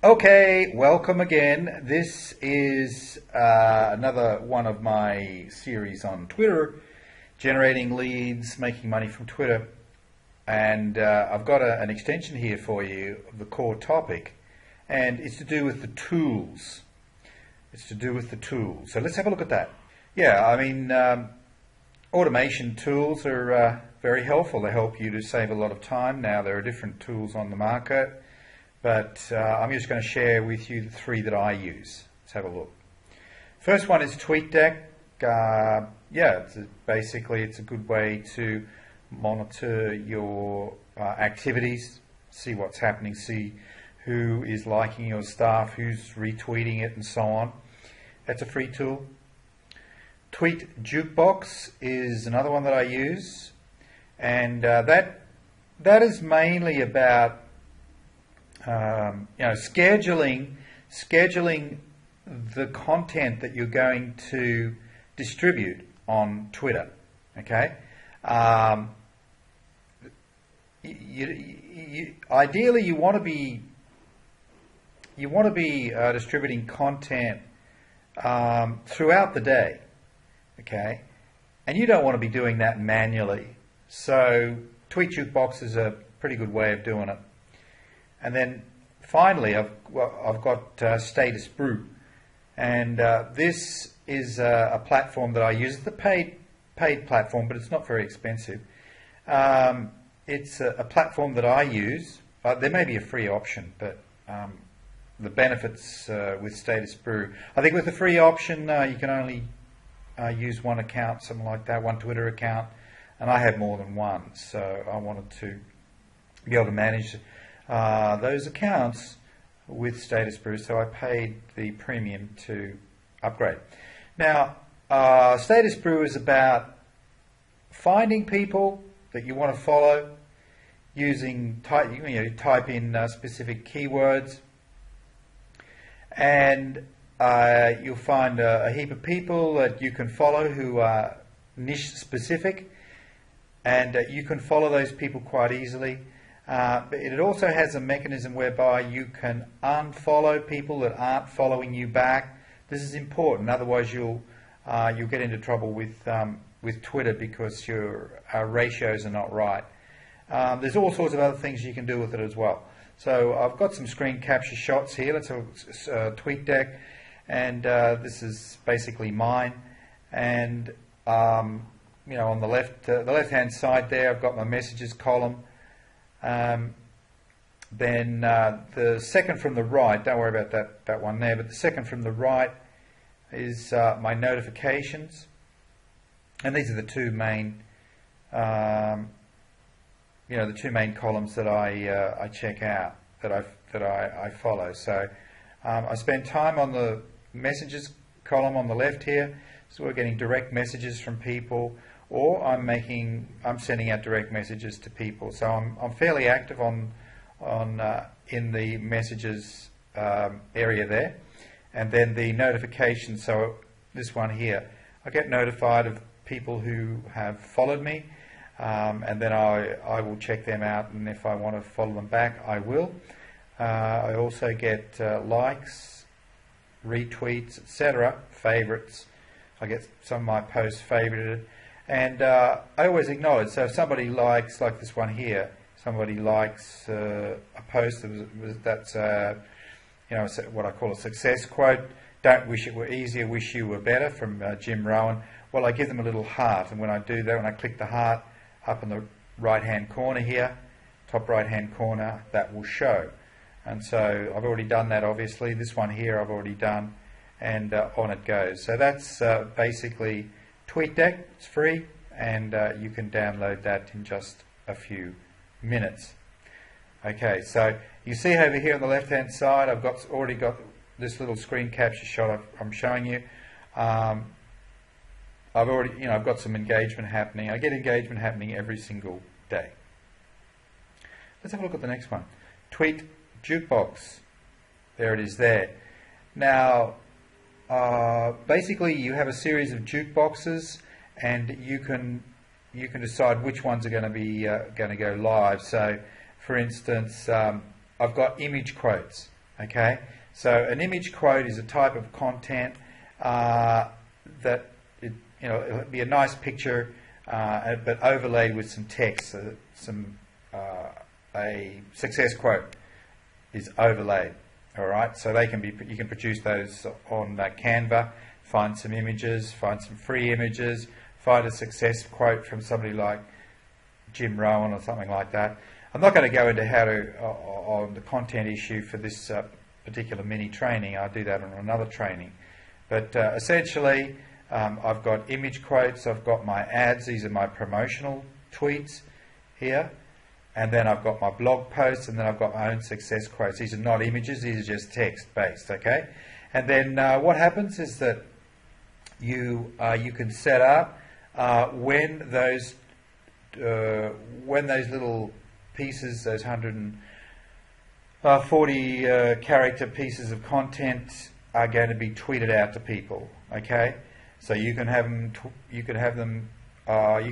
Okay, welcome again. This is another one of my series on Twitter, generating leads, making money from Twitter. And I've got an extension here for you of the core topic, and it's to do with the tools. So let's have a look at that. Yeah, I mean, automation tools are very helpful. They help you to save a lot of time. Now, there are different tools on the market, but I'm just going to share with you the three that I use. Let's have a look. First one is TweetDeck. Basically it's a good way to monitor your activities, see what's happening, see who is liking your stuff, who's retweeting it, and so on. That's a free tool. Tweet Jukebox is another one that I use, and that is mainly about scheduling the content that you're going to distribute on Twitter. Okay. Ideally, you want to be distributing content throughout the day. Okay, and you don't want to be doing that manually. So Tweet Jukebox is a pretty good way of doing it. And then finally, I've got Status Brew, and this is a platform that I use. It's a paid platform, but it's not very expensive. It's a platform that I use. There may be a free option, but the benefits with Status Brew, I think with the free option, you can only use one account, something like that, one Twitter account, and I have more than one, so I wanted to be able to manage those accounts with Status Brew, so I paid the premium to upgrade. Now, Status Brew is about finding people that you want to follow using type in specific keywords, and you'll find a heap of people that you can follow who are niche specific, and you can follow those people quite easily. But it also has a mechanism whereby you can unfollow people that aren't following you back. This is important, otherwise you'll get into trouble with Twitter because your ratios are not right. There's all sorts of other things you can do with it as well. So I've got some screen capture shots here. Let's have a TweetDeck, and this is basically mine. And on the left-hand side there, I've got my messages column. Then the second from the right, don't worry about that one there, but the second from the right is my notifications, and these are the two main columns that I check out, that I follow. So I spend time on the messages column on the left here, so we're getting direct messages from people, or I'm sending out direct messages to people. So I'm fairly active in the messages area there, and then the notifications. So this one here, I get notified of people who have followed me, and then I will check them out, and if I want to follow them back, I will. I also get likes, retweets, etc., favorites. I get some of my posts favorited. And I always acknowledge. So if somebody likes, like this one here, somebody likes a post that's what I call a success quote. Don't wish it were easier, wish you were better, from Jim Rohn. Well, I give them a little heart, and when I do that, when I click the heart up in the right-hand corner here, top right-hand corner, that will show. And so I've already done that. Obviously, this one here I've already done, and on it goes. So that's basically TweetDeck. It's free, and you can download that in just a few minutes. Okay, so you see over here on the left-hand side, I've already got this little screen capture shot I'm showing you. I've got some engagement happening. I get engagement happening every single day. Let's have a look at the next one. Tweet Jukebox. There it is there. Now, basically, you have a series of jukeboxes, and you can decide which ones are going to go live. So, for instance, I've got image quotes. Okay, so an image quote is a type of content that it'll be a nice picture, but overlaid with some text. A success quote is overlaid. All right, so you can produce those on Canva. Find some images, find some free images, find a success quote from somebody like Jim Rohn or something like that. I'm not going to go into how to on the content issue for this particular mini training. I'll do that on another training. But essentially, I've got image quotes, I've got my ads, these are my promotional tweets here, and then I've got my blog posts, and then I've got my own success quotes. These are not images, these are just text-based, okay? And then what happens is that you can set up when those little pieces, those 140 character pieces of content are going to be tweeted out to people. Okay, so you can have them. You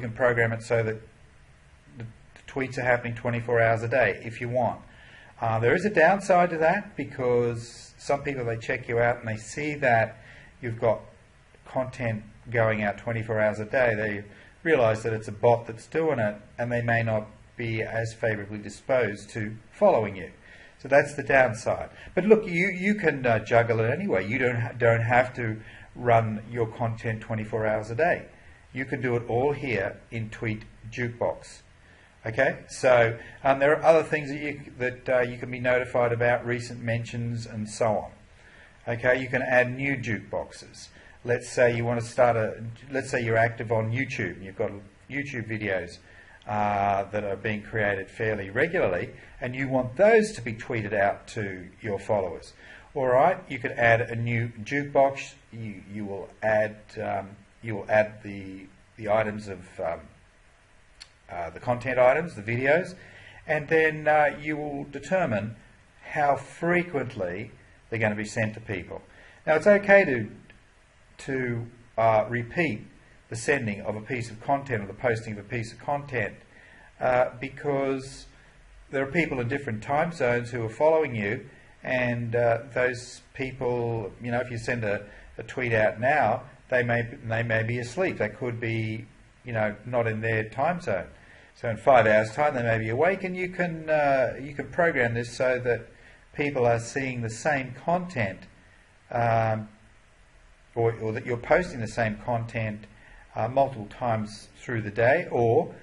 can program it so that the tweets are happening 24 hours a day if you want. There is a downside to that, because some people, they check you out and they see that you've got content going out 24 hours a day. They realize that it's a bot that's doing it, and they may not be as favorably disposed to following you. So that's the downside. But look, you can juggle it anyway. You don't have to run your content 24 hours a day. You can do it all here in Tweet Jukebox. Okay, so there are other things that you can be notified about, recent mentions and so on. Okay, you can add new jukeboxes. Let's say you want to let's say you're active on YouTube. You've got YouTube videos that are being created fairly regularly, and you want those to be tweeted out to your followers. All right, you could add a new jukebox. You will add the items of the content items, the videos, and then you will determine how frequently they're going to be sent to people. Now, it's okay to repeat the sending of a piece of content or the posting of a piece of content because there are people in different time zones who are following you, and those people, if you send a tweet out now, they may be asleep. They could be, not in their time zone. So in 5 hours' time, they may be awake, and you can program this so that people are seeing the same content, or that you're posting the same content multiple times through the day or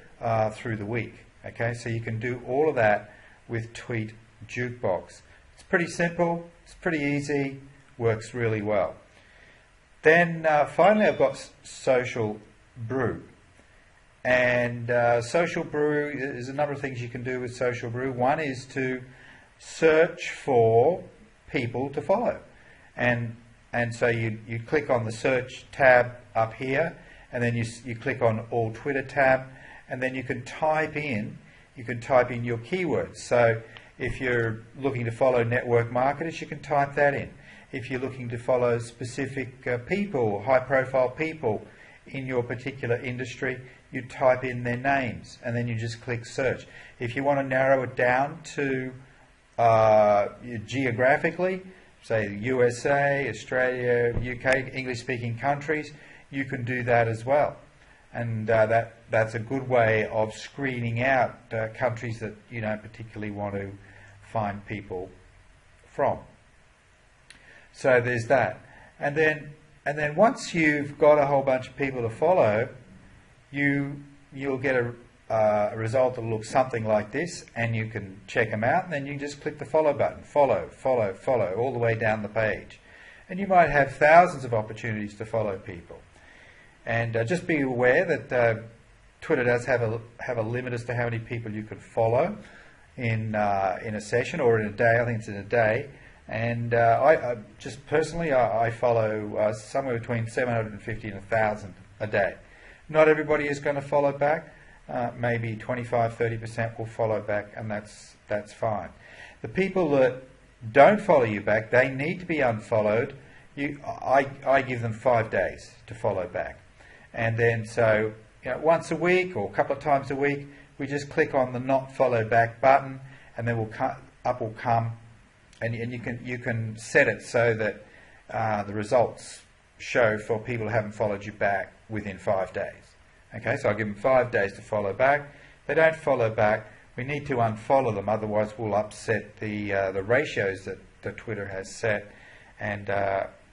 through the week. Okay, so you can do all of that with Tweet Jukebox. It's pretty simple, it's pretty easy, works really well. Then finally, I've got Social Brew. And Social Brew, there's a number of things you can do with Social Brew. One is to search for people to follow. And so you click on the search tab up here, and then you click on All Twitter tab, and then you can type in your keywords. So if you're looking to follow network marketers, you can type that in. If you're looking to follow specific people, high-profile people in your particular industry, you type in their names, and then you just click search. If you want to narrow it down to geographically, say USA, Australia, UK, English-speaking countries, you can do that as well. And that's a good way of screening out countries that you don't particularly want to find people from. So there's that. And then once you've got a whole bunch of people to follow, you'll get a result that looks something like this, and you can check them out, and then you just click the follow button. Follow, follow, follow, all the way down the page. And you might have thousands of opportunities to follow people. And just be aware that Twitter does have a limit as to how many people you can follow in a session or in a day. I think it's in a day. And I just personally, I follow somewhere between 750 and 1,000 a day. Not everybody is going to follow back. Maybe 25-30% will follow back, and that's fine. The people that don't follow you back, they need to be unfollowed. I give them 5 days to follow back. And then so once a week or a couple of times a week, we just click on the not follow back button, and then up will come and you can set it so that the results show for people who haven't followed you back within 5 days. Okay, so I give them 5 days to follow back. If they don't follow back, we need to unfollow them, otherwise we'll upset the ratios that Twitter has set, and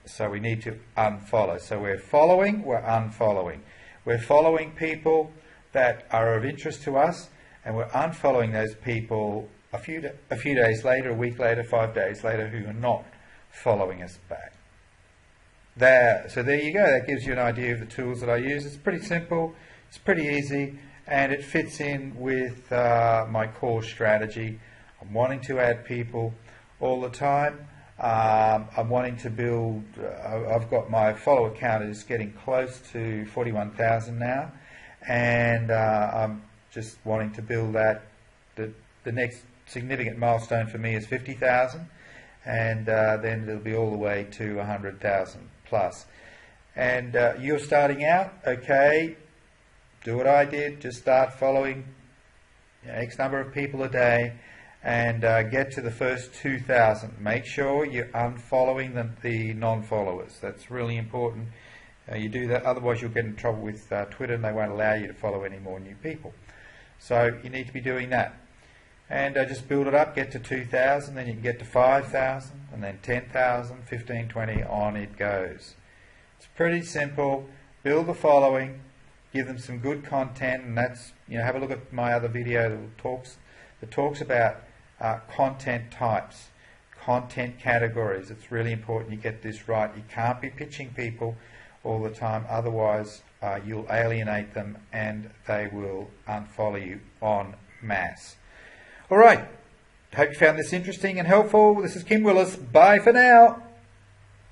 so we need to unfollow. So we're following, we're unfollowing. We're following people that are of interest to us, and we're unfollowing those people a few days later, a week later, 5 days later, who are not following us back. So there you go. That gives you an idea of the tools that I use. It's pretty simple, it's pretty easy, and it fits in with my core strategy. I'm wanting to add people all the time. I'm wanting to build, I've got my follower count is getting close to 41,000 now, and I'm just wanting to build that. The next significant milestone for me is 50,000, and then it'll be all the way to 100,000 plus. And you're starting out, okay, do what I did, just start following X number of people a day, and get to the first 2,000. Make sure you're unfollowing the non-followers. That's really important. You do that, otherwise you'll get in trouble with Twitter, and they won't allow you to follow any more new people. So you need to be doing that. And just build it up, get to 2,000, then you can get to 5,000, and then 10,000, 15, 20, on it goes. It's pretty simple. Build the following, give them some good content, and that's, have a look at my other video that talks about content types, content categories. It's really important you get this right. You can't be pitching people all the time, otherwise you'll alienate them and they will unfollow you en masse. All right, hope you found this interesting and helpful. This is Kim Willis. Bye for now.